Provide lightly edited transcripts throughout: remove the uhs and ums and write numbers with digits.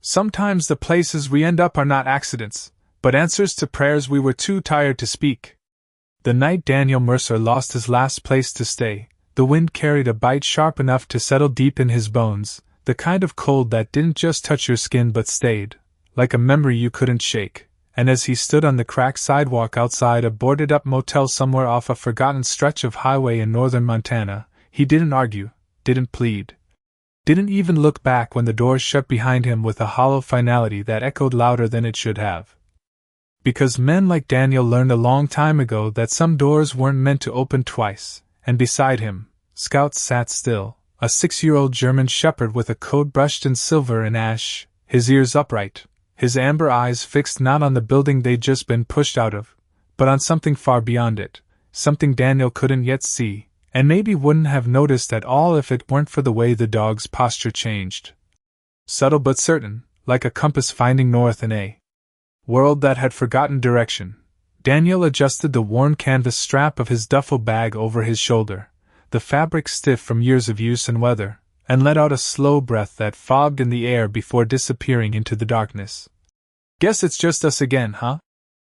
Sometimes the places we end up are not accidents, but answers to prayers we were too tired to speak. The night Daniel Mercer lost his last place to stay, the wind carried a bite sharp enough to settle deep in his bones, the kind of cold that didn't just touch your skin but stayed, like a memory you couldn't shake. And as he stood on the cracked sidewalk outside a boarded-up motel somewhere off a forgotten stretch of highway in northern Montana, he didn't argue, didn't plead. Didn't even look back when the doors shut behind him with a hollow finality that echoed louder than it should have. Because men like Daniel learned a long time ago that some doors weren't meant to open twice, and beside him, Scout sat still, a 6-year-old German shepherd with a coat brushed in silver and ash, his ears upright, his amber eyes fixed not on the building they'd just been pushed out of, but on something far beyond it, something Daniel couldn't yet see, and maybe wouldn't have noticed at all if it weren't for the way the dog's posture changed. Subtle but certain, like a compass finding north in a world that had forgotten direction, Daniel adjusted the worn canvas strap of his duffel bag over his shoulder, the fabric stiff from years of use and weather, and let out a slow breath that fogged in the air before disappearing into the darkness. "Guess it's just us again, huh?"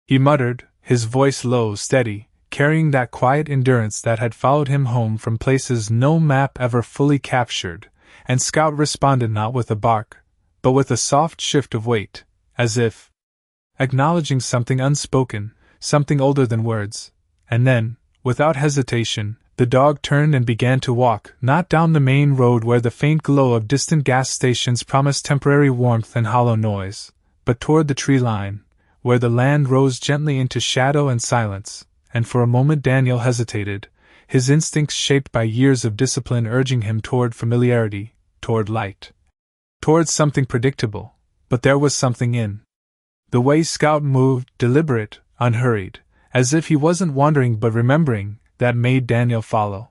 he muttered, his voice low, steady, carrying that quiet endurance that had followed him home from places no map ever fully captured, and Scout responded not with a bark, but with a soft shift of weight, as if acknowledging something unspoken, something older than words, and then, without hesitation, the dog turned and began to walk, not down the main road where the faint glow of distant gas stations promised temporary warmth and hollow noise, but toward the tree line, where the land rose gently into shadow and silence, and for a moment Daniel hesitated, his instincts shaped by years of discipline urging him toward familiarity, toward light, toward something predictable, but there was something in the way Scout moved, deliberate, unhurried, as if he wasn't wandering but remembering, that made Daniel follow.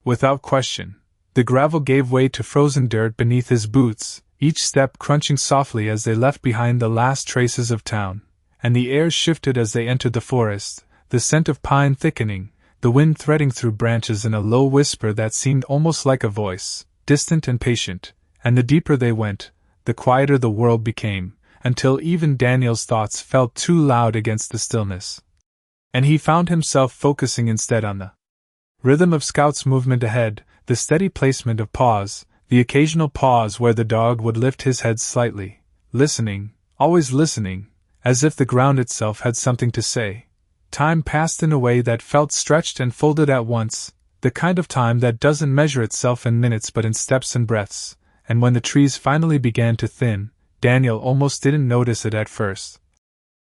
Without question, the gravel gave way to frozen dirt beneath his boots, each step crunching softly as they left behind the last traces of town, and the air shifted as they entered the forest, the scent of pine thickening, the wind threading through branches in a low whisper that seemed almost like a voice, distant and patient, and the deeper they went, the quieter the world became, until even Daniel's thoughts felt too loud against the stillness. And he found himself focusing instead on the rhythm of Scout's movement ahead, the steady placement of paws, the occasional pause where the dog would lift his head slightly, listening, always listening, as if the ground itself had something to say. Time passed in a way that felt stretched and folded at once, the kind of time that doesn't measure itself in minutes but in steps and breaths, and when the trees finally began to thin, Daniel almost didn't notice it at first,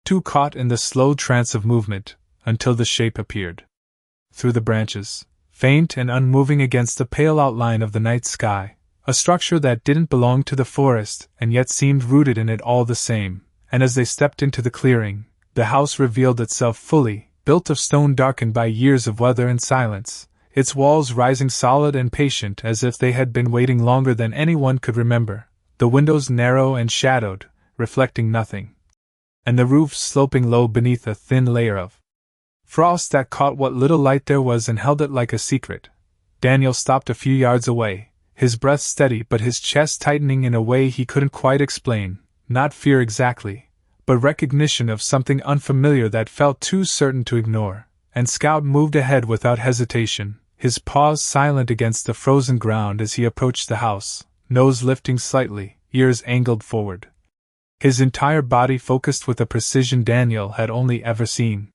too caught in the slow trance of movement, until the shape appeared through the branches, faint and unmoving against the pale outline of the night sky, a structure that didn't belong to the forest and yet seemed rooted in it all the same, and as they stepped into the clearing, the house revealed itself fully, built of stone darkened by years of weather and silence, its walls rising solid and patient as if they had been waiting longer than anyone could remember, the windows narrow and shadowed, reflecting nothing, and the roof sloping low beneath a thin layer of frost that caught what little light there was and held it like a secret. Daniel stopped a few yards away, his breath steady but his chest tightening in a way he couldn't quite explain, not fear exactly, but recognition of something unfamiliar that felt too certain to ignore, and Scout moved ahead without hesitation, his paws silent against the frozen ground as he approached the house, nose lifting slightly, ears angled forward. His entire body focused with a precision Daniel had only ever seen.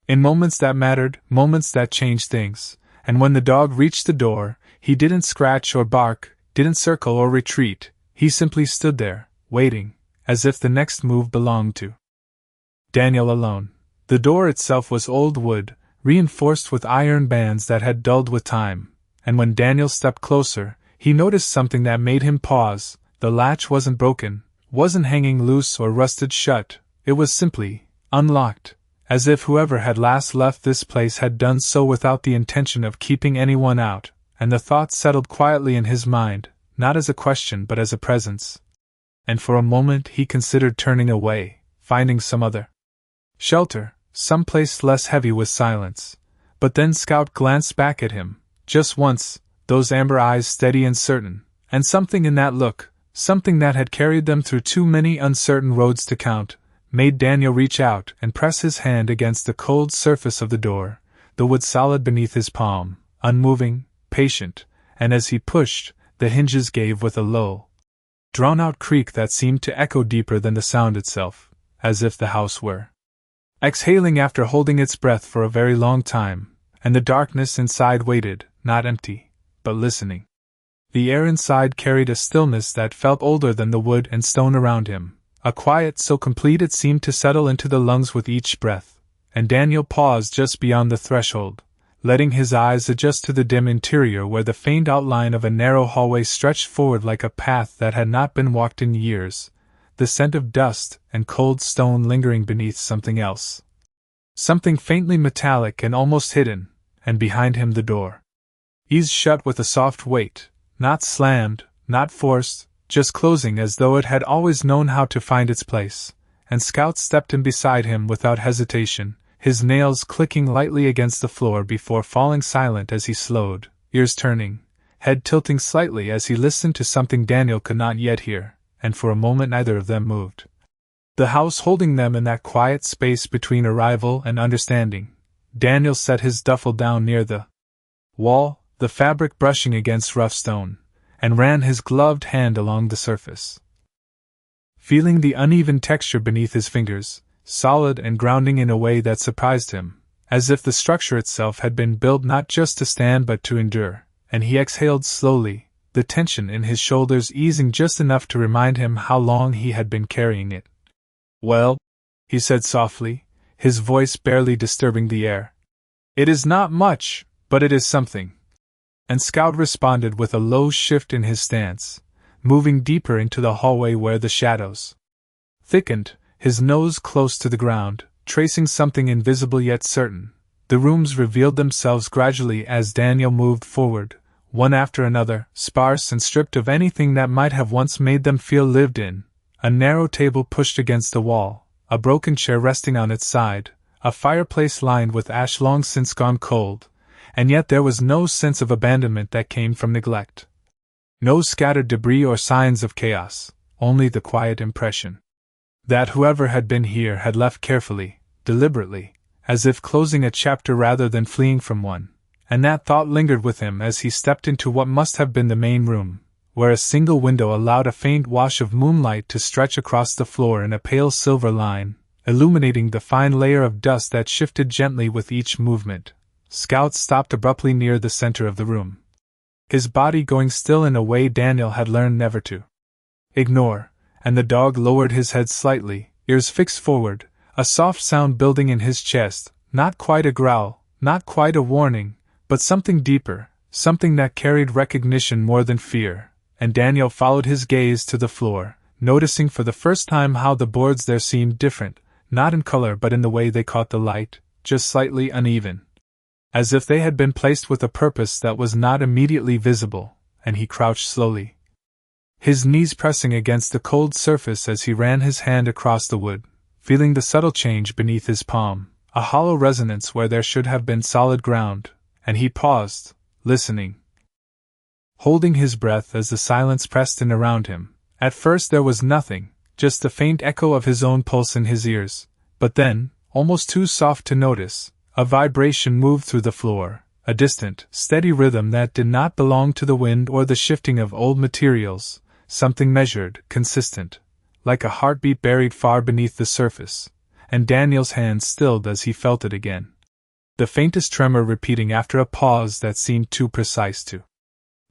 In moments that mattered, moments that changed things, and when the dog reached the door, he didn't scratch or bark, didn't circle or retreat, he simply stood there, waiting, as if the next move belonged to Daniel alone. The door itself was old wood, reinforced with iron bands that had dulled with time, and when Daniel stepped closer, he noticed something that made him pause. The latch wasn't broken, wasn't hanging loose or rusted shut, it was simply unlocked, as if whoever had last left this place had done so without the intention of keeping anyone out, and the thought settled quietly in his mind, not as a question but as a presence. And for a moment he considered turning away, finding some other shelter, some place less heavy with silence. But then Scout glanced back at him, just once, those amber eyes steady and certain, and something in that look, something that had carried them through too many uncertain roads to count, made Daniel reach out and press his hand against the cold surface of the door, the wood solid beneath his palm, unmoving, patient, and as he pushed, the hinges gave with a low, drawn-out creak that seemed to echo deeper than the sound itself, as if the house were exhaling after holding its breath for a very long time, and the darkness inside waited, not empty, but listening. The air inside carried a stillness that felt older than the wood and stone around him, a quiet so complete it seemed to settle into the lungs with each breath, and Daniel paused just beyond the threshold, letting his eyes adjust to the dim interior where the faint outline of a narrow hallway stretched forward like a path that had not been walked in years, the scent of dust and cold stone lingering beneath something else. Something faintly metallic and almost hidden, and behind him the door eased shut with a soft weight, not slammed, not forced, just closing as though it had always known how to find its place, and Scout stepped in beside him without hesitation, his nails clicking lightly against the floor before falling silent as he slowed, ears turning, head tilting slightly as he listened to something Daniel could not yet hear, and for a moment neither of them moved. The house holding them in that quiet space between arrival and understanding. Daniel set his duffel down near the wall, the fabric brushing against rough stone, and ran his gloved hand along the surface. Feeling the uneven texture beneath his fingers, solid and grounding in a way that surprised him, as if the structure itself had been built not just to stand but to endure, and he exhaled slowly, the tension in his shoulders easing just enough to remind him how long he had been carrying it. "Well," he said softly, his voice barely disturbing the air. "It is not much, but it is something." And Scout responded with a low shift in his stance, moving deeper into the hallway where the shadows thickened, his nose close to the ground, tracing something invisible yet certain. The rooms revealed themselves gradually as Daniel moved forward, one after another, sparse and stripped of anything that might have once made them feel lived in. A narrow table pushed against the wall, a broken chair resting on its side, a fireplace lined with ash long since gone cold, and yet there was no sense of abandonment that came from neglect. No scattered debris or signs of chaos, only the quiet impression that whoever had been here had left carefully, deliberately, as if closing a chapter rather than fleeing from one, and that thought lingered with him as he stepped into what must have been the main room, where a single window allowed a faint wash of moonlight to stretch across the floor in a pale silver line, illuminating the fine layer of dust that shifted gently with each movement. Scout stopped abruptly near the center of the room, his body going still in a way Daniel had learned never to ignore, and the dog lowered his head slightly, ears fixed forward, a soft sound building in his chest, not quite a growl, not quite a warning, but something deeper, something that carried recognition more than fear. And Daniel followed his gaze to the floor, noticing for the first time how the boards there seemed different, not in color but in the way they caught the light, just slightly uneven, as if they had been placed with a purpose that was not immediately visible, and he crouched slowly, his knees pressing against the cold surface as he ran his hand across the wood, feeling the subtle change beneath his palm, a hollow resonance where there should have been solid ground, and he paused, listening, holding his breath as the silence pressed in around him. At first there was nothing, just the faint echo of his own pulse in his ears, but then, almost too soft to notice, a vibration moved through the floor, a distant, steady rhythm that did not belong to the wind or the shifting of old materials, something measured, consistent, like a heartbeat buried far beneath the surface, and Daniel's hand stilled as he felt it again. The faintest tremor repeating after a pause that seemed too precise to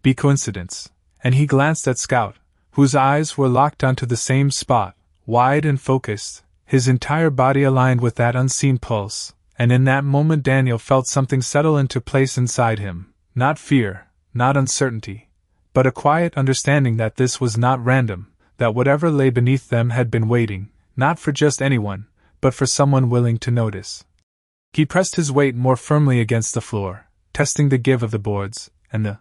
be coincidence, and he glanced at Scout, whose eyes were locked onto the same spot, wide and focused, his entire body aligned with that unseen pulse, and in that moment Daniel felt something settle into place inside him, not fear, not uncertainty, but a quiet understanding that this was not random, that whatever lay beneath them had been waiting, not for just anyone, but for someone willing to notice. He pressed his weight more firmly against the floor, testing the give of the boards, and the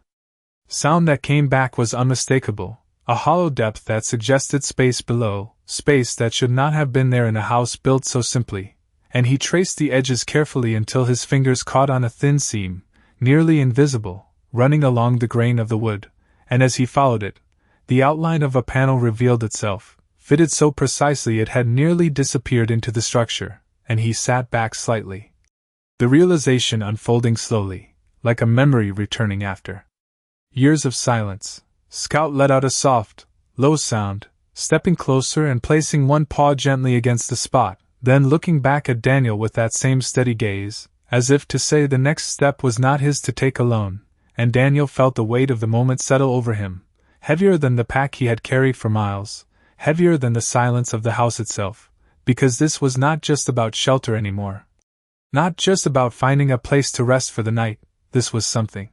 sound that came back was unmistakable, a hollow depth that suggested space below, space that should not have been there in a house built so simply, and he traced the edges carefully until his fingers caught on a thin seam, nearly invisible, running along the grain of the wood, and as he followed it, The outline of a panel revealed itself, fitted so precisely it had nearly disappeared into the structure, and he sat back slightly. The realization unfolding slowly, like a memory returning after years of silence. Scout let out a soft, low sound, stepping closer and placing one paw gently against the spot, then looking back at Daniel with that same steady gaze, as if to say the next step was not his to take alone, and Daniel felt the weight of the moment settle over him, heavier than the pack he had carried for miles, heavier than the silence of the house itself, because this was not just about shelter anymore. Not just about finding a place to rest for the night, this was something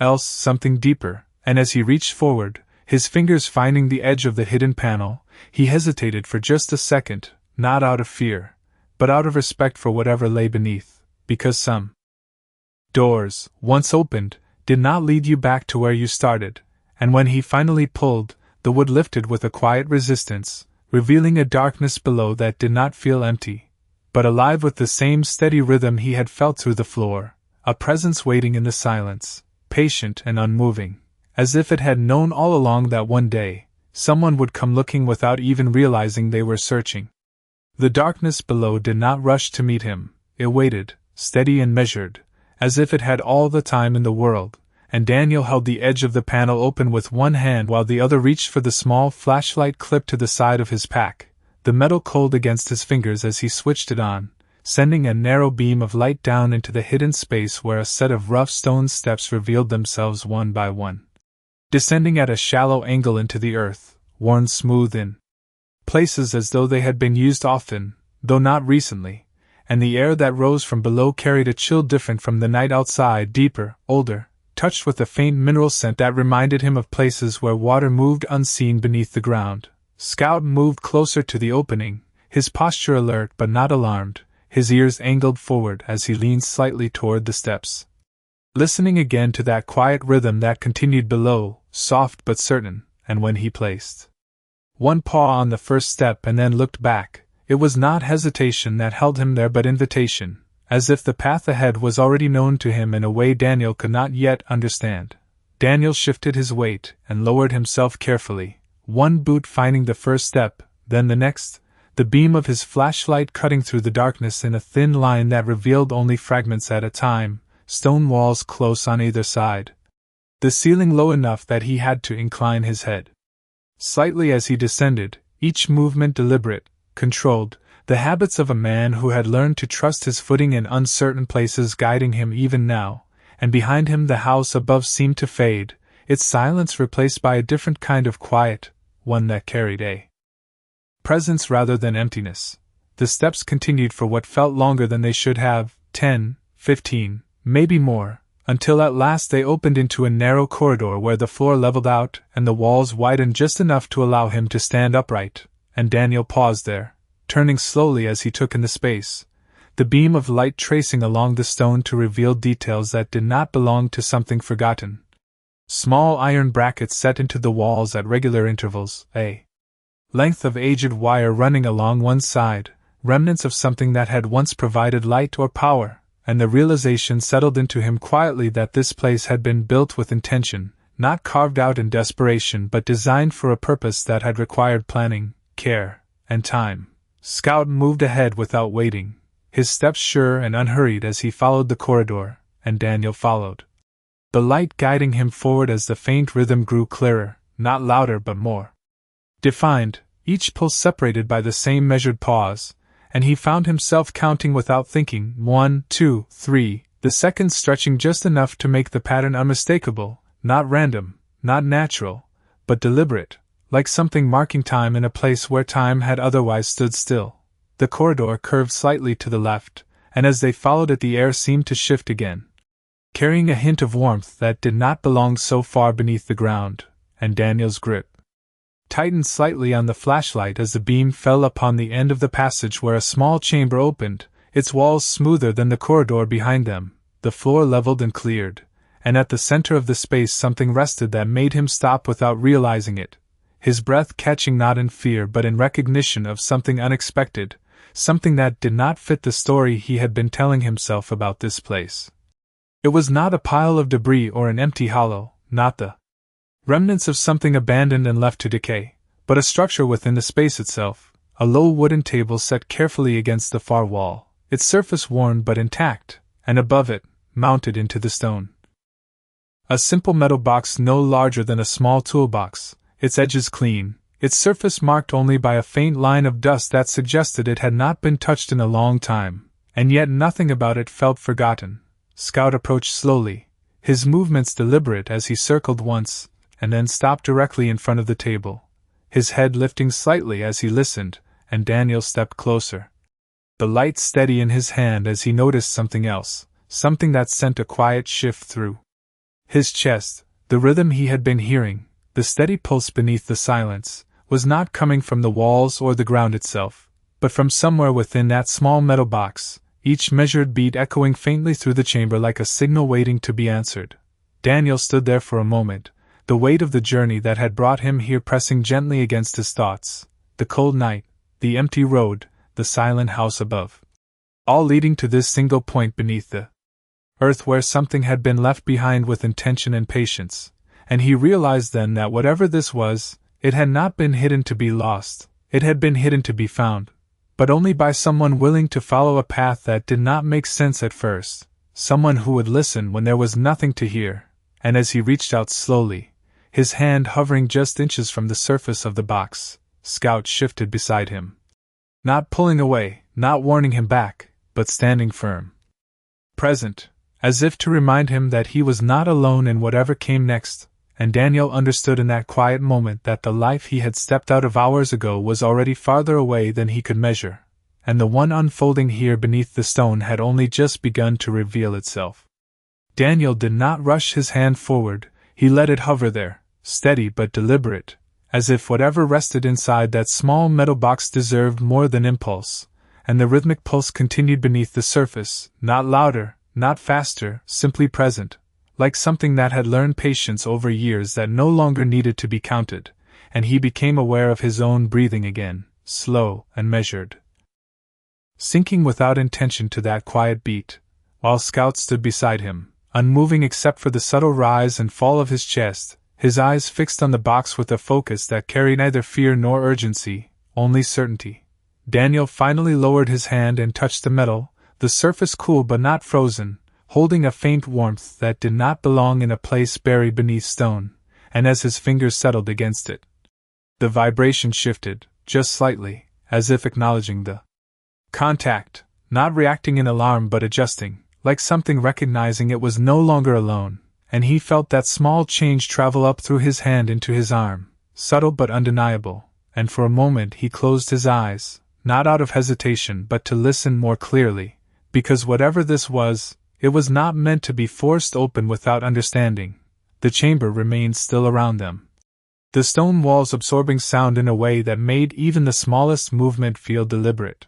else, something deeper, and as he reached forward, his fingers finding the edge of the hidden panel, he hesitated for just a second, not out of fear, but out of respect for whatever lay beneath, because some doors, once opened, did not lead you back to where you started, and when he finally pulled, the wood lifted with a quiet resistance, revealing a darkness below that did not feel empty, but alive with the same steady rhythm he had felt through the floor, a presence waiting in the silence, patient and unmoving, as if it had known all along that one day, someone would come looking without even realizing they were searching. The darkness below did not rush to meet him, it waited, steady and measured, as if it had all the time in the world, and Daniel held the edge of the panel open with one hand while the other reached for the small flashlight clipped to the side of his pack, the metal cold against his fingers as he switched it on, sending a narrow beam of light down into the hidden space where a set of rough stone steps revealed themselves one by one, descending at a shallow angle into the earth, worn smooth in places as though they had been used often, though not recently, and the air that rose from below carried a chill different from the night outside, deeper, older, touched with a faint mineral scent that reminded him of places where water moved unseen beneath the ground. Scout moved closer to the opening, his posture alert but not alarmed, his ears angled forward as he leaned slightly toward the steps, listening again to that quiet rhythm that continued below, soft but certain, and when he placed one paw on the first step and then looked back, it was not hesitation that held him there but invitation, as if the path ahead was already known to him in a way Daniel could not yet understand. Daniel shifted his weight and lowered himself carefully, one boot finding the first step, then the next, the beam of his flashlight cutting through the darkness in a thin line that revealed only fragments at a time, stone walls close on either side, the ceiling low enough that he had to incline his head slightly as he descended, each movement deliberate, controlled, the habits of a man who had learned to trust his footing in uncertain places guiding him even now, and behind him the house above seemed to fade, its silence replaced by a different kind of quiet, one that carried a presence rather than emptiness. The steps continued for what felt longer than they should have, 10, 15, maybe more, until at last they opened into a narrow corridor where the floor leveled out and the walls widened just enough to allow him to stand upright, and Daniel paused there, turning slowly as he took in the space, the beam of light tracing along the stone to reveal details that did not belong to something forgotten. Small iron brackets set into the walls at regular intervals, a length of aged wire running along one side, remnants of something that had once provided light or power, and the realization settled into him quietly that this place had been built with intention, not carved out in desperation but designed for a purpose that had required planning, care, and time. Scout moved ahead without waiting, his steps sure and unhurried as he followed the corridor, and Daniel followed, the light guiding him forward as the faint rhythm grew clearer, not louder but more defined, each pulse separated by the same measured pause, and he found himself counting without thinking, 1, 2, 3, the seconds stretching just enough to make the pattern unmistakable, not random, not natural, but deliberate, like something marking time in a place where time had otherwise stood still. The corridor curved slightly to the left, and as they followed it the air seemed to shift again, carrying a hint of warmth that did not belong so far beneath the ground, and Daniel's grip tightened slightly on the flashlight as the beam fell upon the end of the passage where a small chamber opened, its walls smoother than the corridor behind them, the floor leveled and cleared, and at the center of the space something rested that made him stop without realizing it, his breath catching not in fear but in recognition of something unexpected, something that did not fit the story he had been telling himself about this place. It was not a pile of debris or an empty hollow, not the Remnants of something abandoned and left to decay, but a structure within the space itself, a low wooden table set carefully against the far wall, its surface worn but intact, and above it, mounted into the stone, a simple metal box no larger than a small toolbox, its edges clean, its surface marked only by a faint line of dust that suggested it had not been touched in a long time, and yet nothing about it felt forgotten. Scout approached slowly, his movements deliberate as he circled once, and then stopped directly in front of the table, his head lifting slightly as he listened, and Daniel stepped closer, the light steady in his hand as he noticed something else, something that sent a quiet shift through his chest. The rhythm he had been hearing, the steady pulse beneath the silence, was not coming from the walls or the ground itself, but from somewhere within that small metal box, each measured beat echoing faintly through the chamber like a signal waiting to be answered. Daniel stood there for a moment, the weight of the journey that had brought him here pressing gently against his thoughts, the cold night, the empty road, the silent house above, all leading to this single point beneath the earth where something had been left behind with intention and patience, and he realized then that whatever this was, it had not been hidden to be lost, it had been hidden to be found, but only by someone willing to follow a path that did not make sense at first, someone who would listen when there was nothing to hear. And as he reached out slowly, his hand hovering just inches from the surface of the box, Scout shifted beside him. Not pulling away, not warning him back, but standing firm. Present, as if to remind him that he was not alone in whatever came next, and Daniel understood in that quiet moment that the life he had stepped out of hours ago was already farther away than he could measure, and the one unfolding here beneath the stone had only just begun to reveal itself. Daniel did not rush his hand forward, he let it hover there, steady but deliberate, as if whatever rested inside that small metal box deserved more than impulse, and the rhythmic pulse continued beneath the surface, not louder, not faster, simply present, like something that had learned patience over years that no longer needed to be counted, and he became aware of his own breathing again, slow and measured, sinking without intention to that quiet beat, while Scout stood beside him, unmoving except for the subtle rise and fall of his chest, his eyes fixed on the box with a focus that carried neither fear nor urgency, only certainty. Daniel finally lowered his hand and touched the metal, the surface cool but not frozen, holding a faint warmth that did not belong in a place buried beneath stone, and as his fingers settled against it, the vibration shifted, just slightly, as if acknowledging the contact, not reacting in alarm but adjusting, like something recognizing it was no longer alone, and he felt that small change travel up through his hand into his arm, subtle but undeniable, and for a moment he closed his eyes, not out of hesitation but to listen more clearly, because whatever this was, it was not meant to be forced open without understanding. The chamber remained still around them, the stone walls absorbing sound in a way that made even the smallest movement feel deliberate.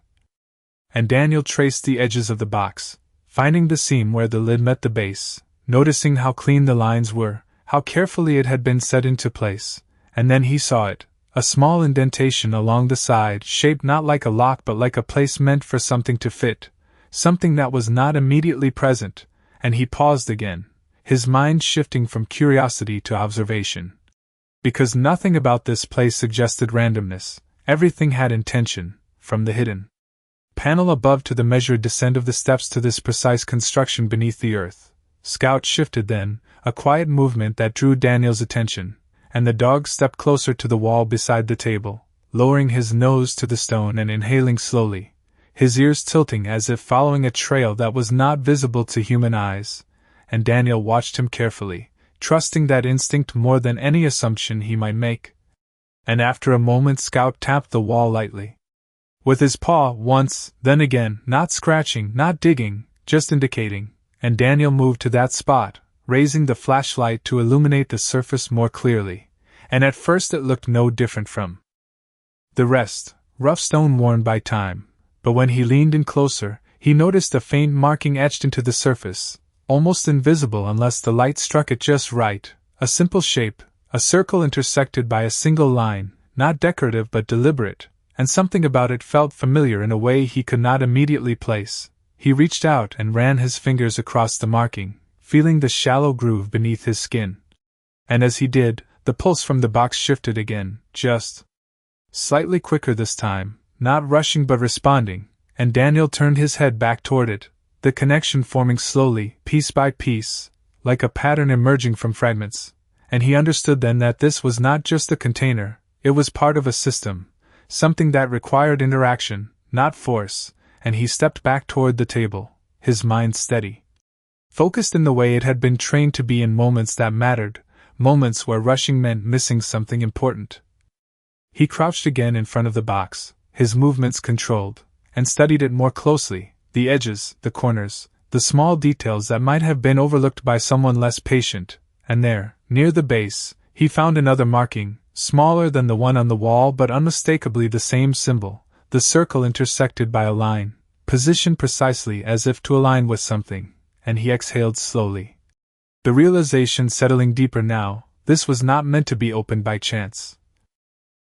And Daniel traced the edges of the box, finding the seam where the lid met the base, noticing how clean the lines were, how carefully it had been set into place, and then he saw it, a small indentation along the side shaped not like a lock but like a place meant for something to fit, something that was not immediately present, and he paused again, his mind shifting from curiosity to observation. Because nothing about this place suggested randomness, everything had intention, from the hidden panel above to the measured descent of the steps to this precise construction beneath the earth. Scout shifted then, a quiet movement that drew Daniel's attention, and the dog stepped closer to the wall beside the table, lowering his nose to the stone and inhaling slowly, his ears tilting as if following a trail that was not visible to human eyes, and Daniel watched him carefully, trusting that instinct more than any assumption he might make. And after a moment Scout tapped the wall lightly with his paw once, then again, not scratching, not digging, just indicating, and Daniel moved to that spot, raising the flashlight to illuminate the surface more clearly, and at first it looked no different from the rest, rough stone worn by time, but when he leaned in closer, he noticed a faint marking etched into the surface, almost invisible unless the light struck it just right, a simple shape, a circle intersected by a single line, not decorative but deliberate, and something about it felt familiar in a way he could not immediately place. He reached out and ran his fingers across the marking, feeling the shallow groove beneath his skin. And as he did, The pulse from the box shifted again, just slightly quicker this time, not rushing but responding, and Daniel turned his head back toward it, the connection forming slowly, piece by piece, like a pattern emerging from fragments. And he understood then that this was not just a container, it was part of a system, something that required interaction, not force, and he stepped back toward the table, his mind steady, focused in the way it had been trained to be in moments that mattered, moments where rushing meant missing something important. He crouched again in front of the box, his movements controlled, and studied it more closely, the edges, the corners, the small details that might have been overlooked by someone less patient, and there, near the base, he found another marking, smaller than the one on the wall but unmistakably the same symbol, the circle intersected by a line, positioned precisely as if to align with something, and he exhaled slowly. The realization settling deeper now, this was not meant to be opened by chance.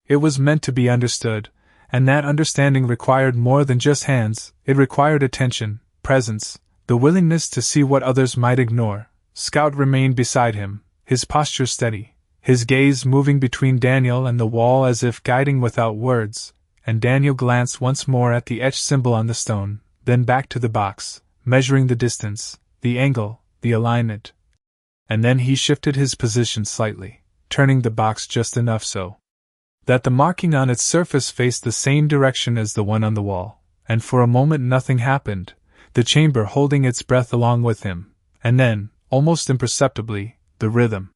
It was meant to be understood, and that understanding required more than just hands, it required attention, presence, the willingness to see what others might ignore. Scout remained beside him, his posture steady, his gaze moving between Daniel and the wall as if guiding without words, and Daniel glanced once more at the etched symbol on the stone, then back to the box, measuring the distance, the angle, the alignment. And then he shifted his position slightly, turning the box just enough so that the marking on its surface faced the same direction as the one on the wall, and for a moment nothing happened, the chamber holding its breath along with him, and then, almost imperceptibly, the rhythm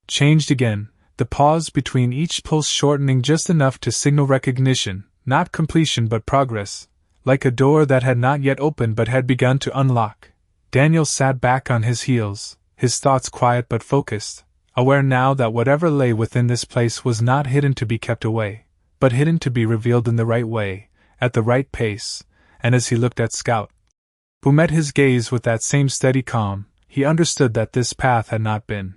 changed again, the pause between each pulse shortening just enough to signal recognition, not completion but progress, like a door that had not yet opened but had begun to unlock. Daniel sat back on his heels, his thoughts quiet but focused, aware now that whatever lay within this place was not hidden to be kept away, but hidden to be revealed in the right way, at the right pace, and as he looked at Scout, who met his gaze with that same steady calm, he understood that this path had not been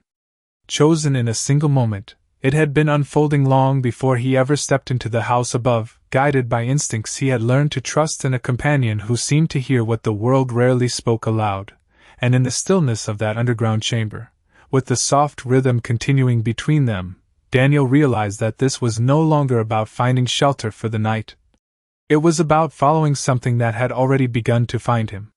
chosen in a single moment, it had been unfolding long before he ever stepped into the house above, guided by instincts he had learned to trust and a companion who seemed to hear what the world rarely spoke aloud, and in the stillness of that underground chamber, with the soft rhythm continuing between them, Daniel realized that this was no longer about finding shelter for the night. It was about following something that had already begun to find him.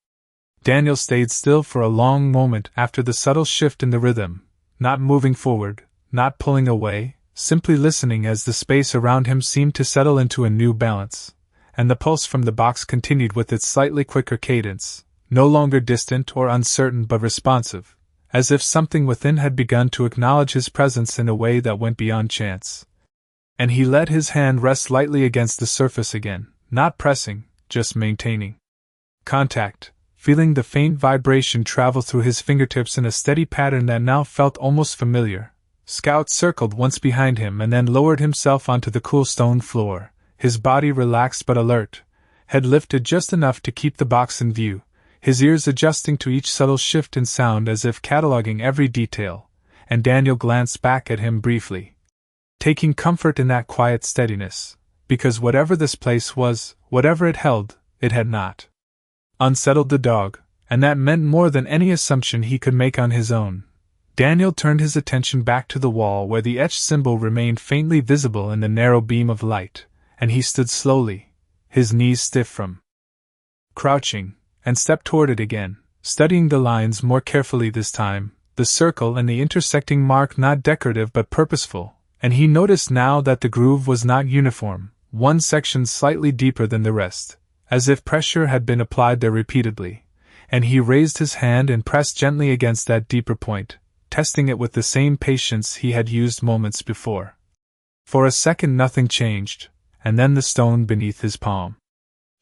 Daniel stayed still for a long moment after the subtle shift in the rhythm, not moving forward, not pulling away, simply listening as the space around him seemed to settle into a new balance, and the pulse from the box continued with its slightly quicker cadence, no longer distant or uncertain but responsive, as if something within had begun to acknowledge his presence in a way that went beyond chance. And he let his hand rest lightly against the surface again, not pressing, just maintaining contact, feeling the faint vibration travel through his fingertips in a steady pattern that now felt almost familiar. Scout circled once behind him and then lowered himself onto the cool stone floor, his body relaxed but alert, head lifted just enough to keep the box in view, his ears adjusting to each subtle shift in sound as if cataloging every detail, and Daniel glanced back at him briefly, taking comfort in that quiet steadiness, because whatever this place was, whatever it held, it had not unsettled the dog, and that meant more than any assumption he could make on his own. Daniel turned his attention back to the wall where the etched symbol remained faintly visible in the narrow beam of light, and he stood slowly, his knees stiff from crouching, and stepped toward it again, studying the lines more carefully this time, the circle and the intersecting mark not decorative but purposeful, and he noticed now that the groove was not uniform, one section slightly deeper than the rest, as if pressure had been applied there repeatedly, and he raised his hand and pressed gently against that deeper point, testing it with the same patience he had used moments before. For a second nothing changed, and then the stone beneath his palm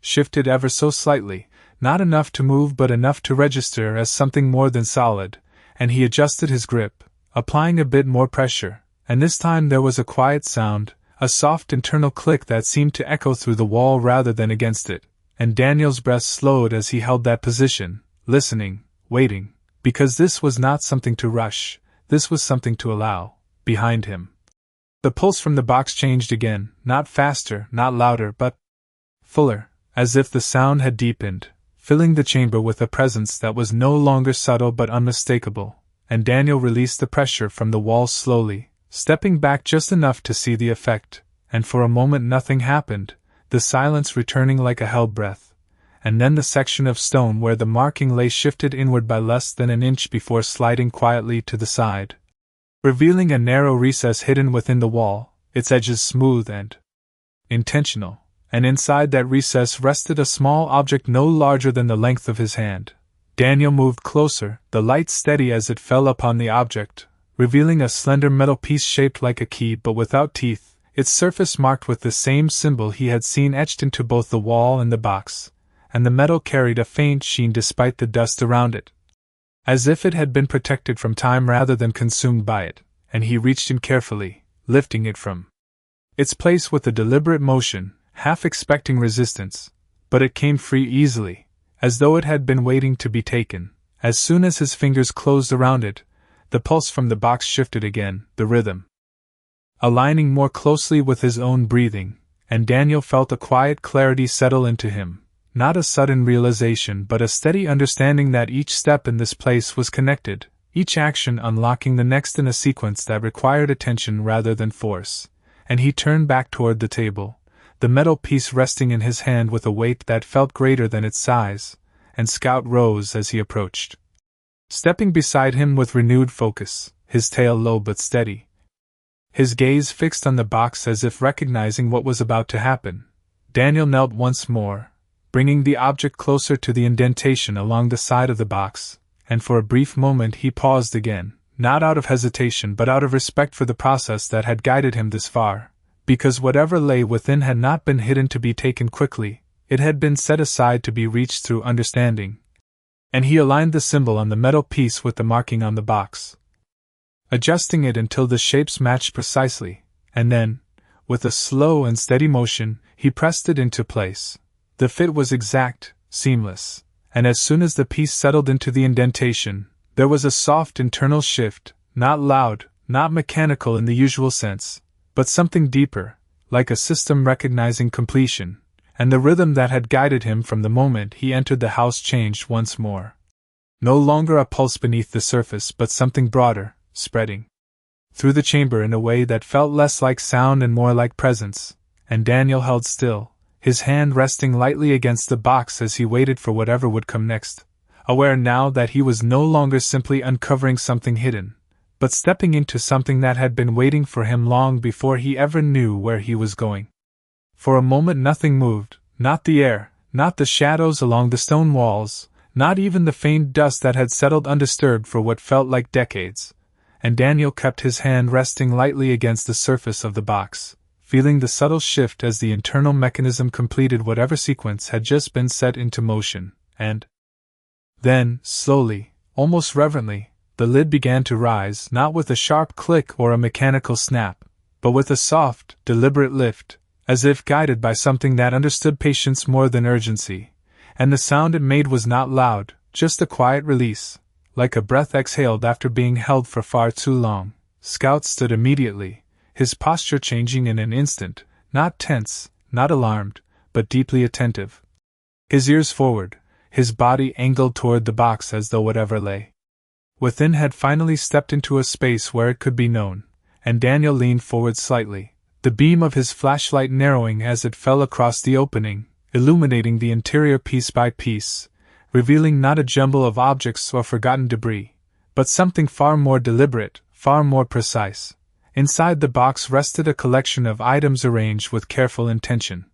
shifted ever so slightly, not enough to move but enough to register as something more than solid, and he adjusted his grip, applying a bit more pressure, and this time there was a quiet sound, a soft internal click that seemed to echo through the wall rather than against it, and Daniel's breath slowed as he held that position, listening, waiting, because this was not something to rush, this was something to allow, behind him. The pulse from the box changed again, not faster, not louder, but fuller, as if the sound had deepened, filling the chamber with a presence that was no longer subtle but unmistakable, and Daniel released the pressure from the wall slowly, stepping back just enough to see the effect, and for a moment nothing happened, the silence returning like a held breath, and then the section of stone where the marking lay shifted inward by less than an inch before sliding quietly to the side, revealing a narrow recess hidden within the wall, its edges smooth and intentional, and inside that recess rested a small object no larger than the length of his hand. Daniel moved closer, the light steady as it fell upon the object, revealing a slender metal piece shaped like a key but without teeth, its surface marked with the same symbol he had seen etched into both the wall and the box, and the metal carried a faint sheen despite the dust around it, as if it had been protected from time rather than consumed by it, and he reached in carefully, lifting it from its place with a deliberate motion, half expecting resistance, but it came free easily, as though it had been waiting to be taken. As soon as his fingers closed around it, the pulse from the box shifted again, the rhythm aligning more closely with his own breathing, and Daniel felt a quiet clarity settle into him, not a sudden realization but a steady understanding that each step in this place was connected, each action unlocking the next in a sequence that required attention rather than force, and he turned back toward the table, the metal piece resting in his hand with a weight that felt greater than its size, and Scout rose as he approached, stepping beside him with renewed focus, his tail low but steady, his gaze fixed on the box as if recognizing what was about to happen. Daniel knelt once more, bringing the object closer to the indentation along the side of the box, and for a brief moment he paused again, not out of hesitation but out of respect for the process that had guided him this far, because whatever lay within had not been hidden to be taken quickly, it had been set aside to be reached through understanding. And he aligned the symbol on the metal piece with the marking on the box, adjusting it until the shapes matched precisely, and then, with a slow and steady motion, he pressed it into place. The fit was exact, seamless, and as soon as the piece settled into the indentation, there was a soft internal shift, not loud, not mechanical in the usual sense, but something deeper, like a system recognizing completion, and the rhythm that had guided him from the moment he entered the house changed once more. No longer a pulse beneath the surface but something broader, spreading through the chamber in a way that felt less like sound and more like presence, and Daniel held still, his hand resting lightly against the box as he waited for whatever would come next, aware now that he was no longer simply uncovering something hidden, but stepping into something that had been waiting for him long before he ever knew where he was going. For a moment nothing moved, not the air, not the shadows along the stone walls, not even the faint dust that had settled undisturbed for what felt like decades, and Daniel kept his hand resting lightly against the surface of the box, feeling the subtle shift as the internal mechanism completed whatever sequence had just been set into motion, and then, slowly, almost reverently, the lid began to rise, not with a sharp click or a mechanical snap, but with a soft, deliberate lift, as if guided by something that understood patience more than urgency, and the sound it made was not loud, just a quiet release, like a breath exhaled after being held for far too long. Scout stood immediately, his posture changing in an instant, not tense, not alarmed, but deeply attentive. His ears forward, his body angled toward the box as though whatever lay within had finally stepped into a space where it could be known, and Daniel leaned forward slightly, the beam of his flashlight narrowing as it fell across the opening, illuminating the interior piece by piece, revealing not a jumble of objects or forgotten debris, but something far more deliberate, far more precise. Inside the box rested a collection of items arranged with careful intention,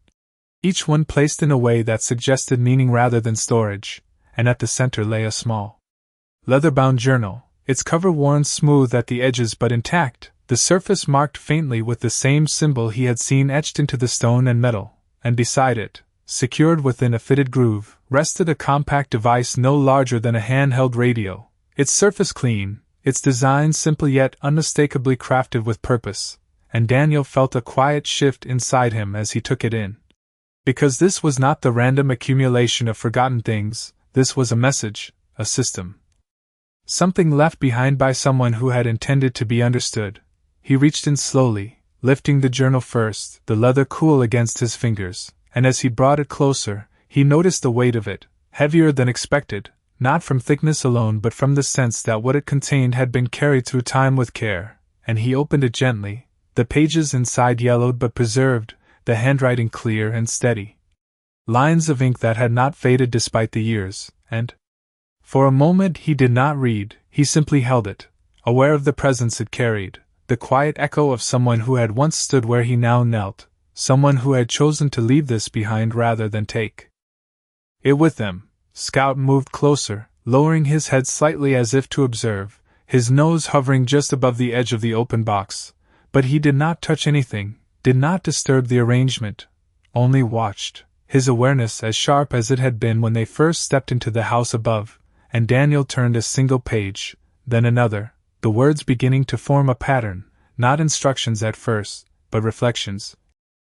each one placed in a way that suggested meaning rather than storage, and at the center lay a small, leather-bound journal, its cover worn smooth at the edges but intact, the surface marked faintly with the same symbol he had seen etched into the stone and metal, and beside it, secured within a fitted groove, rested a compact device no larger than a handheld radio, its surface clean, its design simple yet unmistakably crafted with purpose, and Daniel felt a quiet shift inside him as he took it in. Because this was not the random accumulation of forgotten things, this was a message, a system. Something left behind by someone who had intended to be understood. He reached in slowly, lifting the journal first, the leather cool against his fingers, and as he brought it closer, he noticed the weight of it, heavier than expected, not from thickness alone but from the sense that what it contained had been carried through time with care, and he opened it gently. The pages inside yellowed but preserved, the handwriting clear and steady. Lines of ink that had not faded despite the years, and for a moment he did not read, he simply held it, aware of the presence it carried, the quiet echo of someone who had once stood where he now knelt, someone who had chosen to leave this behind rather than take it with them. Scout moved closer, lowering his head slightly as if to observe, his nose hovering just above the edge of the open box, but he did not touch anything, did not disturb the arrangement, only watched, his awareness as sharp as it had been when they first stepped into the house above, and Daniel turned a single page, then another, the words beginning to form a pattern, not instructions at first, but reflections.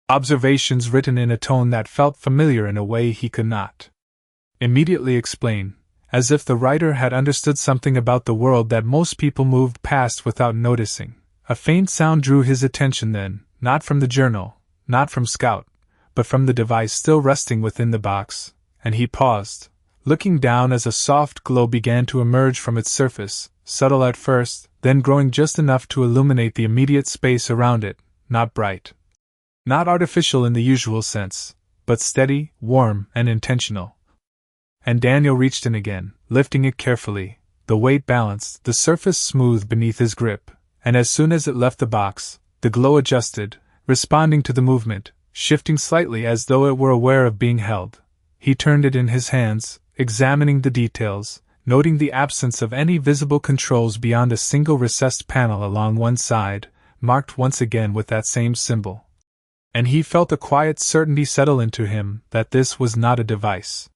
Observations written in a tone that felt familiar in a way he could not immediately explain, as if the writer had understood something about the world that most people moved past without noticing. A faint sound drew his attention then, not from the journal, not from Scout, but from the device still resting within the box, and he paused, looking down as a soft glow began to emerge from its surface, subtle at first, then growing just enough to illuminate the immediate space around it, not bright, not artificial in the usual sense, but steady, warm, and intentional. And Daniel reached in again, lifting it carefully, the weight balanced, the surface smooth beneath his grip, and as soon as it left the box, the glow adjusted, responding to the movement, shifting slightly as though it were aware of being held. He turned it in his hands, examining the details, noting the absence of any visible controls beyond a single recessed panel along one side, marked once again with that same symbol. And he felt a quiet certainty settle into him that this was not a device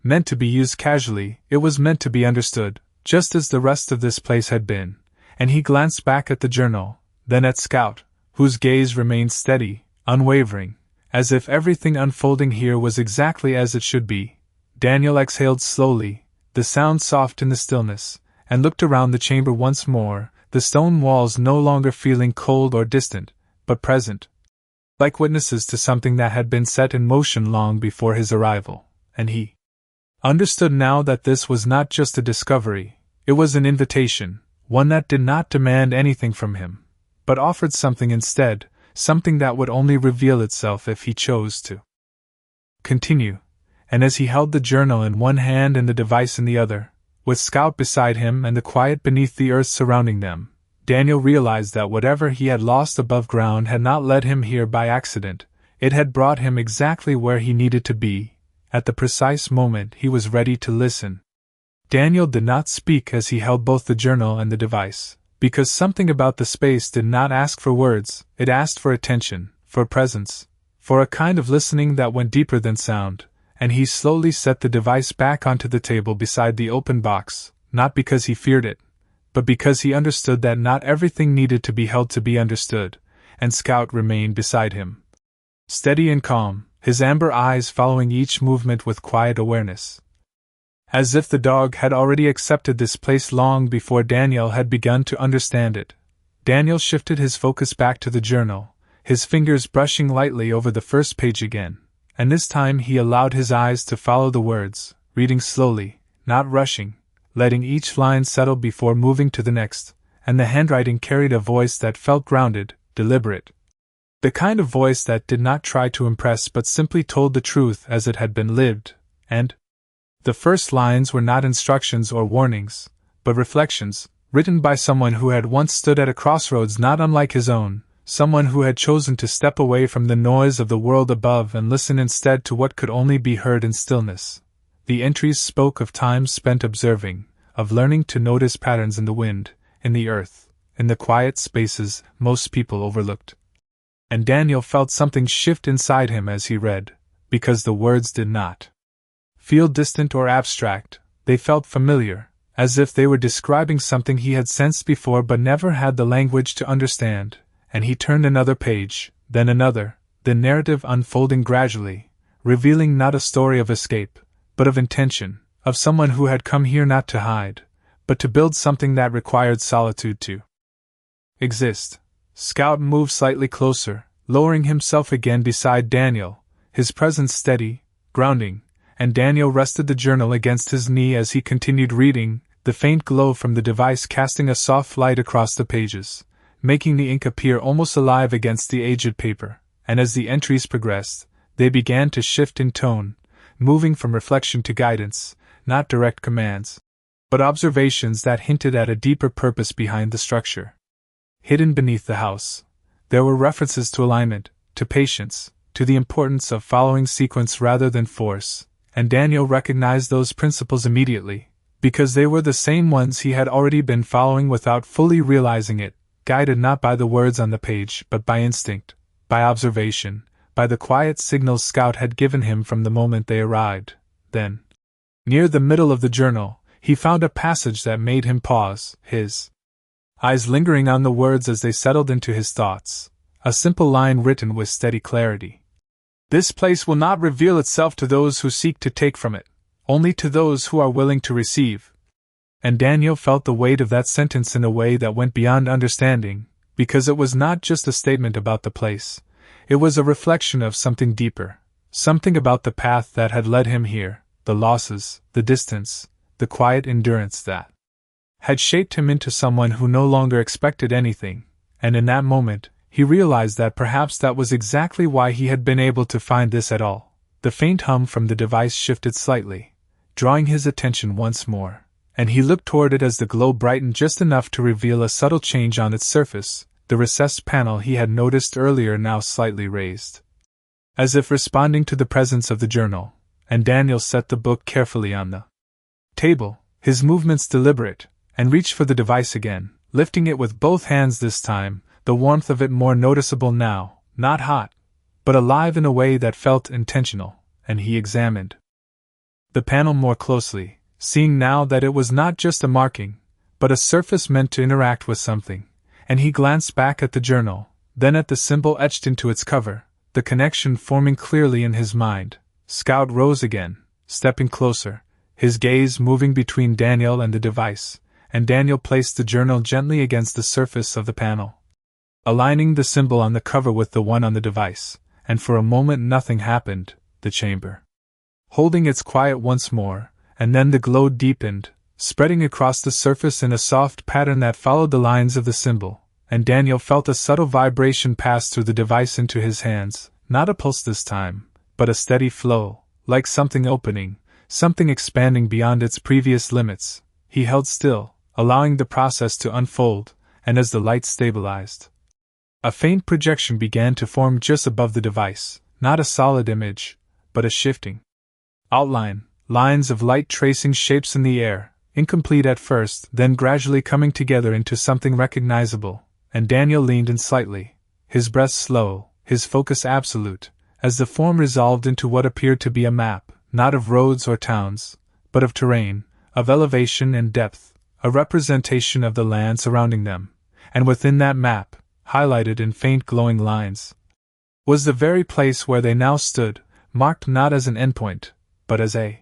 meant to be used casually, it was meant to be understood, just as the rest of this place had been, and he glanced back at the journal, then at Scout, whose gaze remained steady, unwavering, as if everything unfolding here was exactly as it should be. Daniel exhaled slowly, the sound soft in the stillness, and looked around the chamber once more, the stone walls no longer feeling cold or distant, but present, like witnesses to something that had been set in motion long before his arrival, and he understood now that this was not just a discovery, it was an invitation, one that did not demand anything from him, but offered something instead, something that would only reveal itself if he chose to continue. And as he held the journal in one hand and the device in the other, with Scout beside him and the quiet beneath the earth surrounding them, Daniel realized that whatever he had lost above ground had not led him here by accident, it had brought him exactly where he needed to be, at the precise moment he was ready to listen. Daniel did not speak as he held both the journal and the device, because something about the space did not ask for words, it asked for attention, for presence, for a kind of listening that went deeper than sound, and he slowly set the device back onto the table beside the open box, not because he feared it, but because he understood that not everything needed to be held to be understood, and Scout remained beside him, steady and calm, his amber eyes following each movement with quiet awareness. As if the dog had already accepted this place long before Daniel had begun to understand it, Daniel shifted his focus back to the journal, his fingers brushing lightly over the first page again, and this time he allowed his eyes to follow the words, reading slowly, not rushing, letting each line settle before moving to the next, and the handwriting carried a voice that felt grounded, deliberate. The kind of voice that did not try to impress but simply told the truth as it had been lived, and the first lines were not instructions or warnings, but reflections, written by someone who had once stood at a crossroads not unlike his own, someone who had chosen to step away from the noise of the world above and listen instead to what could only be heard in stillness. The entries spoke of time spent observing, of learning to notice patterns in the wind, in the earth, in the quiet spaces most people overlooked. And Daniel felt something shift inside him as he read, because the words did not feel distant or abstract, they felt familiar, as if they were describing something he had sensed before but never had the language to understand, and he turned another page, then another, the narrative unfolding gradually, revealing not a story of escape, but of intention, of someone who had come here not to hide, but to build something that required solitude to exist. Scout moved slightly closer, lowering himself again beside Daniel, his presence steady, grounding, and Daniel rested the journal against his knee as he continued reading, the faint glow from the device casting a soft light across the pages, making the ink appear almost alive against the aged paper, and as the entries progressed, they began to shift in tone, moving from reflection to guidance, not direct commands, but observations that hinted at a deeper purpose behind the structure. Hidden beneath the house, there were references to alignment, to patience, to the importance of following sequence rather than force, and Daniel recognized those principles immediately, because they were the same ones he had already been following without fully realizing it, guided not by the words on the page but by instinct, by observation, by the quiet signals Scout had given him from the moment they arrived. Then, near the middle of the journal, he found a passage that made him pause, his eyes lingering on the words as they settled into his thoughts, a simple line written with steady clarity. "This place will not reveal itself to those who seek to take from it, only to those who are willing to receive." And Daniel felt the weight of that sentence in a way that went beyond understanding, because it was not just a statement about the place, it was a reflection of something deeper, something about the path that had led him here, the losses, the distance, the quiet endurance that had shaped him into someone who no longer expected anything, and in that moment, he realized that perhaps that was exactly why he had been able to find this at all. The faint hum from the device shifted slightly, drawing his attention once more, and he looked toward it as the glow brightened just enough to reveal a subtle change on its surface, the recessed panel he had noticed earlier now slightly raised, as if responding to the presence of the journal, and Daniel set the book carefully on the table, his movements deliberate, and reached for the device again, lifting it with both hands this time, the warmth of it more noticeable now, not hot, but alive in a way that felt intentional, and he examined the panel more closely, seeing now that it was not just a marking, but a surface meant to interact with something, and he glanced back at the journal, then at the symbol etched into its cover, the connection forming clearly in his mind. Scout rose again, stepping closer, his gaze moving between Daniel and the device, and Daniel placed the journal gently against the surface of the panel, aligning the symbol on the cover with the one on the device, and for a moment nothing happened, the chamber holding its quiet once more, and then the glow deepened, spreading across the surface in a soft pattern that followed the lines of the symbol, and Daniel felt a subtle vibration pass through the device into his hands, not a pulse this time, but a steady flow, like something opening, something expanding beyond its previous limits. He held still, allowing the process to unfold, and as the light stabilized, a faint projection began to form just above the device, not a solid image, but a shifting outline, lines of light tracing shapes in the air, incomplete at first, then gradually coming together into something recognizable, and Daniel leaned in slightly, his breath slow, his focus absolute, as the form resolved into what appeared to be a map, not of roads or towns, but of terrain, of elevation and depth, a representation of the land surrounding them, and within that map, highlighted in faint glowing lines, was the very place where they now stood, marked not as an endpoint, but as a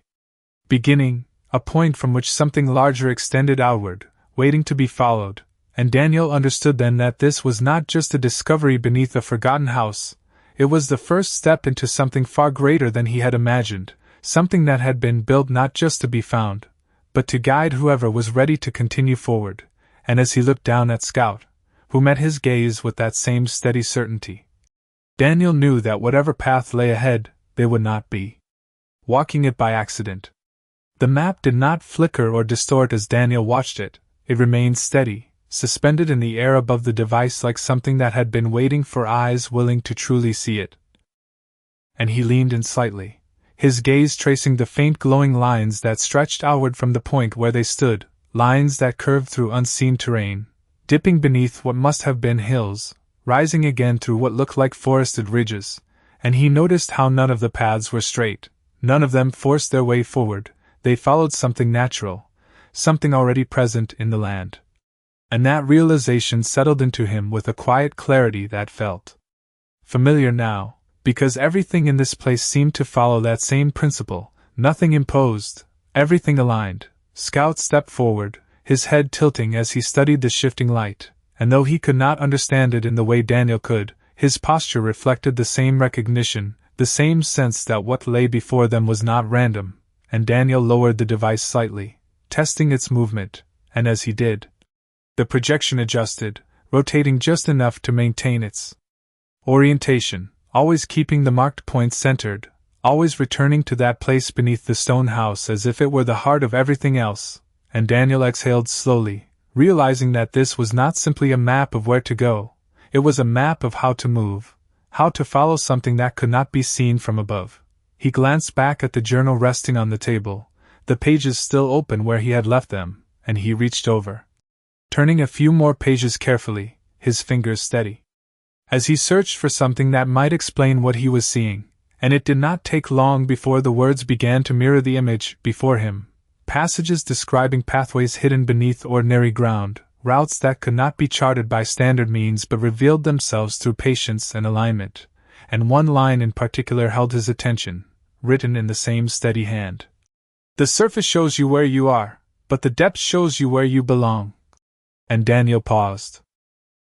beginning, a point from which something larger extended outward, waiting to be followed, and Daniel understood then that this was not just a discovery beneath a forgotten house, it was the first step into something far greater than he had imagined, something that had been built not just to be found, but to guide whoever was ready to continue forward, and as he looked down at Scout, who met his gaze with that same steady certainty, Daniel knew that whatever path lay ahead, they would not be walking it by accident. The map did not flicker or distort as Daniel watched it, it remained steady, suspended in the air above the device like something that had been waiting for eyes willing to truly see it. And he leaned in slightly, his gaze tracing the faint glowing lines that stretched outward from the point where they stood, lines that curved through unseen terrain, dipping beneath what must have been hills, rising again through what looked like forested ridges, and he noticed how none of the paths were straight, none of them forced their way forward, they followed something natural, something already present in the land. And that realization settled into him with a quiet clarity that felt familiar now, because everything in this place seemed to follow that same principle, nothing imposed, everything aligned. Scout stepped forward, his head tilting as he studied the shifting light, and though he could not understand it in the way Daniel could, his posture reflected the same recognition, the same sense that what lay before them was not random, and Daniel lowered the device slightly, testing its movement, and as he did, the projection adjusted, rotating just enough to maintain its orientation, always keeping the marked point centered, always returning to that place beneath the stone house as if it were the heart of everything else. And Daniel exhaled slowly, realizing that this was not simply a map of where to go, it was a map of how to move, how to follow something that could not be seen from above. He glanced back at the journal resting on the table, the pages still open where he had left them, and he reached over, turning a few more pages carefully, his fingers steady, as he searched for something that might explain what he was seeing. And it did not take long before the words began to mirror the image before him. Passages describing pathways hidden beneath ordinary ground, routes that could not be charted by standard means but revealed themselves through patience and alignment. And one line in particular held his attention, written in the same steady hand. "The surface shows you where you are, but the depth shows you where you belong." And Daniel paused.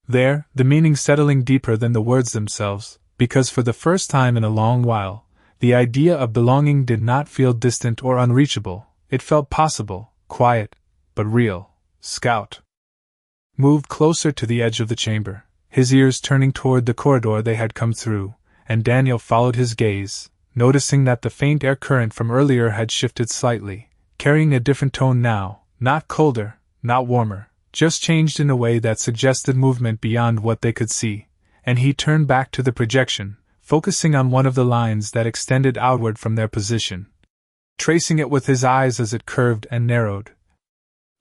There, the meaning settling deeper than the words themselves, because for the first time in a long while, the idea of belonging did not feel distant or unreachable. It felt possible, quiet, but real. Scout moved closer to the edge of the chamber, his ears turning toward the corridor they had come through, and Daniel followed his gaze, noticing that the faint air current from earlier had shifted slightly, carrying a different tone now, not colder, not warmer, just changed in a way that suggested movement beyond what they could see. And he turned back to the projection, focusing on one of the lines that extended outward from their position, tracing it with his eyes as it curved and narrowed,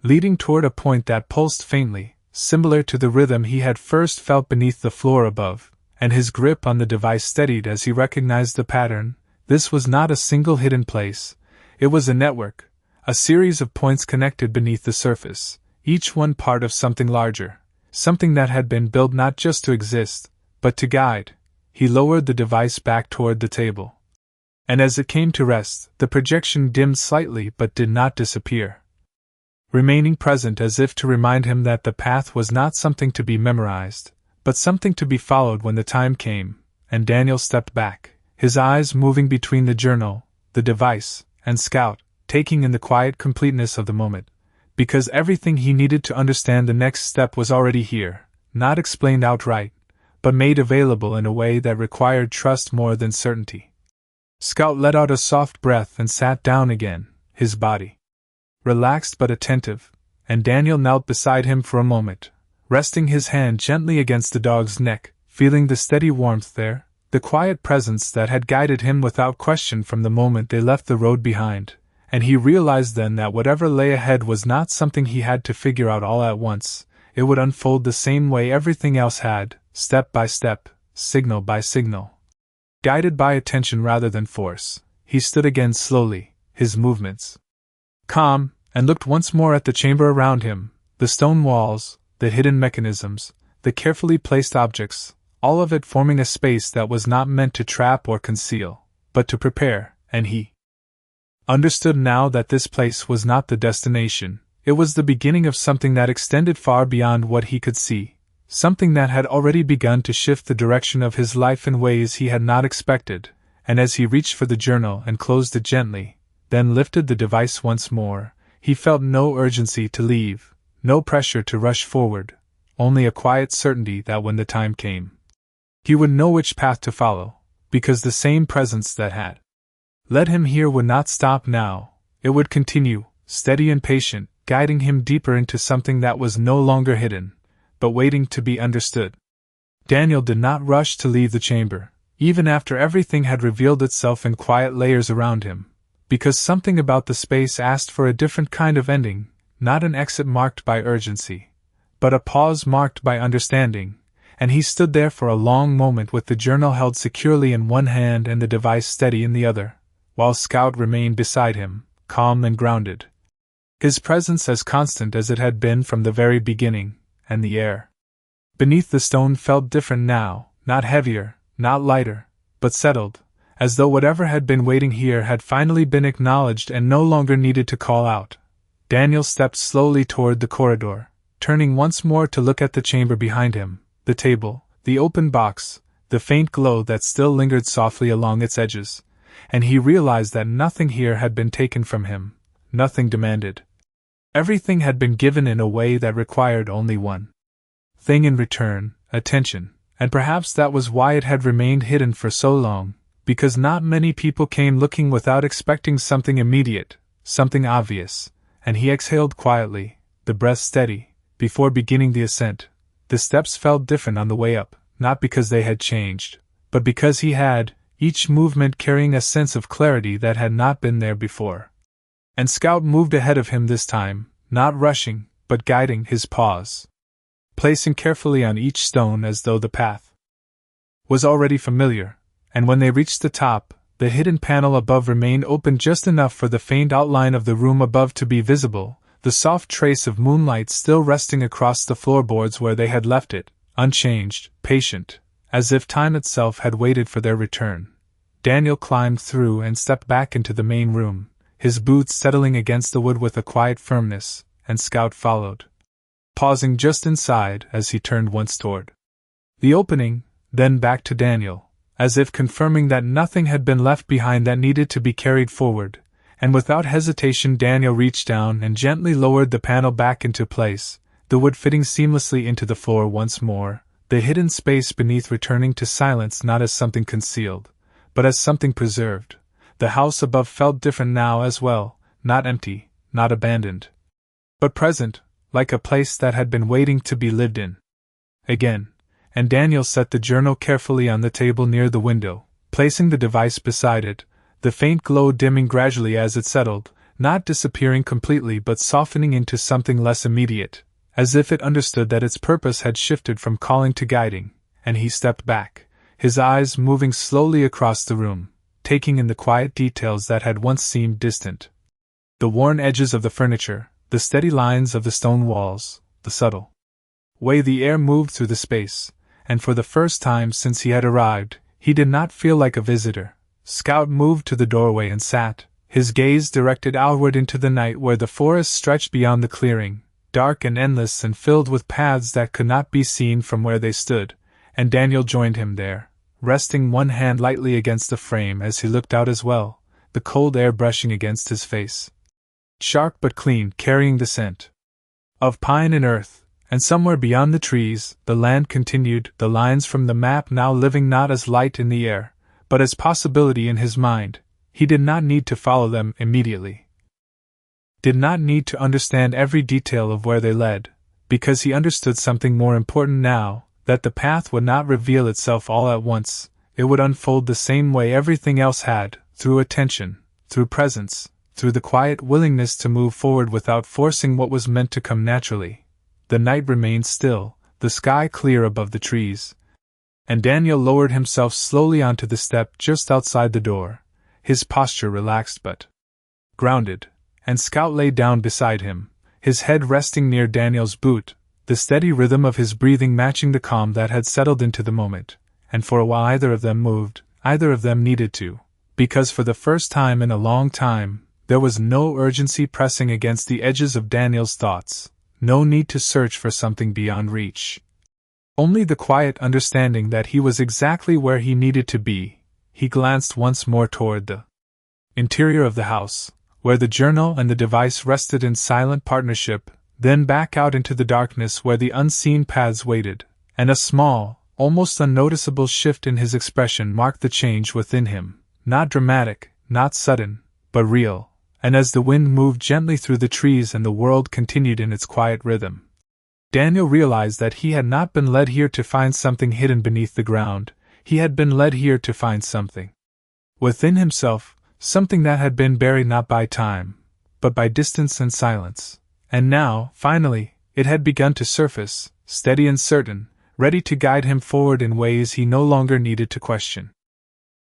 leading toward a point that pulsed faintly, similar to the rhythm he had first felt beneath the floor above, and his grip on the device steadied as he recognized the pattern. This was not a single hidden place, it was a network, a series of points connected beneath the surface, each one part of something larger, something that had been built not just to exist, but to guide. He lowered the device back toward the table, and as it came to rest, the projection dimmed slightly but did not disappear, remaining present as if to remind him that the path was not something to be memorized, but something to be followed when the time came. And Daniel stepped back, his eyes moving between the journal, the device, and Scout, taking in the quiet completeness of the moment, because everything he needed to understand the next step was already here, not explained outright, but made available in a way that required trust more than certainty. Scout let out a soft breath and sat down again, his body relaxed but attentive, and Daniel knelt beside him for a moment, resting his hand gently against the dog's neck, feeling the steady warmth there, the quiet presence that had guided him without question from the moment they left the road behind. And he realized then that whatever lay ahead was not something he had to figure out all at once. It would unfold the same way everything else had, step by step, signal by signal. Guided by attention rather than force, he stood again slowly, his movements calm, and looked once more at the chamber around him, the stone walls, the hidden mechanisms, the carefully placed objects, all of it forming a space that was not meant to trap or conceal, but to prepare. And he understood now that this place was not the destination, it was the beginning of something that extended far beyond what he could see, something that had already begun to shift the direction of his life in ways he had not expected. And as he reached for the journal and closed it gently, then lifted the device once more, he felt no urgency to leave, no pressure to rush forward, only a quiet certainty that when the time came, he would know which path to follow, because the same presence that had led him here would not stop now. It would continue, steady and patient, guiding him deeper into something that was no longer hidden, but waiting to be understood. Daniel did not rush to leave the chamber, even after everything had revealed itself in quiet layers around him, because something about the space asked for a different kind of ending, not an exit marked by urgency, but a pause marked by understanding. And he stood there for a long moment with the journal held securely in one hand and the device steady in the other, while Scout remained beside him, calm and grounded, his presence as constant as it had been from the very beginning. And the air beneath the stone felt different now, not heavier, not lighter, but settled, as though whatever had been waiting here had finally been acknowledged and no longer needed to call out. Daniel stepped slowly toward the corridor, turning once more to look at the chamber behind him, the table, the open box, the faint glow that still lingered softly along its edges, and he realized that nothing here had been taken from him, nothing demanded. Everything had been given in a way that required only one thing in return: attention. And perhaps that was why it had remained hidden for so long, because not many people came looking without expecting something immediate, something obvious, and he exhaled quietly, the breath steady, before beginning the ascent. The steps felt different on the way up, not because they had changed, but because he had, each movement carrying a sense of clarity that had not been there before. And Scout moved ahead of him this time, not rushing, but guiding his paws, placing carefully on each stone as though the path was already familiar, and when they reached the top, the hidden panel above remained open just enough for the faint outline of the room above to be visible, the soft trace of moonlight still resting across the floorboards where they had left it, unchanged, patient, as if time itself had waited for their return. Daniel climbed through and stepped back into the main room, his boots settling against the wood with a quiet firmness, and Scout followed, pausing just inside as he turned once toward the opening, then back to Daniel, as if confirming that nothing had been left behind that needed to be carried forward, and without hesitation Daniel reached down and gently lowered the panel back into place, the wood fitting seamlessly into the floor once more, the hidden space beneath returning to silence not as something concealed, but as something preserved. The house above felt different now as well, not empty, not abandoned, but present, like a place that had been waiting to be lived in. Again, and Daniel set the journal carefully on the table near the window, placing the device beside it, the faint glow dimming gradually as it settled, not disappearing completely but softening into something less immediate, as if it understood that its purpose had shifted from calling to guiding, and he stepped back, his eyes moving slowly across the room, taking in the quiet details that had once seemed distant. The worn edges of the furniture, the steady lines of the stone walls, the subtle way the air moved through the space, and for the first time since he had arrived, he did not feel like a visitor. Scout moved to the doorway and sat, his gaze directed outward into the night where the forest stretched beyond the clearing, dark and endless and filled with paths that could not be seen from where they stood, and Daniel joined him there, resting one hand lightly against the frame as he looked out as well, the cold air brushing against his face. Sharp but clean, carrying the scent of pine and earth, and somewhere beyond the trees, the land continued, the lines from the map now living not as light in the air, but as possibility in his mind. He did not need to follow them immediately, did not need to understand every detail of where they led, because he understood something more important now, that the path would not reveal itself all at once, it would unfold the same way everything else had, through attention, through presence, through the quiet willingness to move forward without forcing what was meant to come naturally. The night remained still, the sky clear above the trees, and Daniel lowered himself slowly onto the step just outside the door, his posture relaxed but grounded, and Scout lay down beside him, his head resting near Daniel's boot, the steady rhythm of his breathing matching the calm that had settled into the moment, and for a while either of them moved, either of them needed to, because for the first time in a long time, there was no urgency pressing against the edges of Daniel's thoughts, no need to search for something beyond reach. Only the quiet understanding that he was exactly where he needed to be. He glanced once more toward the interior of the house, where the journal and the device rested in silent partnership, then back out into the darkness where the unseen paths waited, and a small, almost unnoticeable shift in his expression marked the change within him, not dramatic, not sudden, but real, and as the wind moved gently through the trees and the world continued in its quiet rhythm, Daniel realized that he had not been led here to find something hidden beneath the ground, he had been led here to find something within himself, something that had been buried not by time, but by distance and silence, and now, finally, it had begun to surface, steady and certain, ready to guide him forward in ways he no longer needed to question.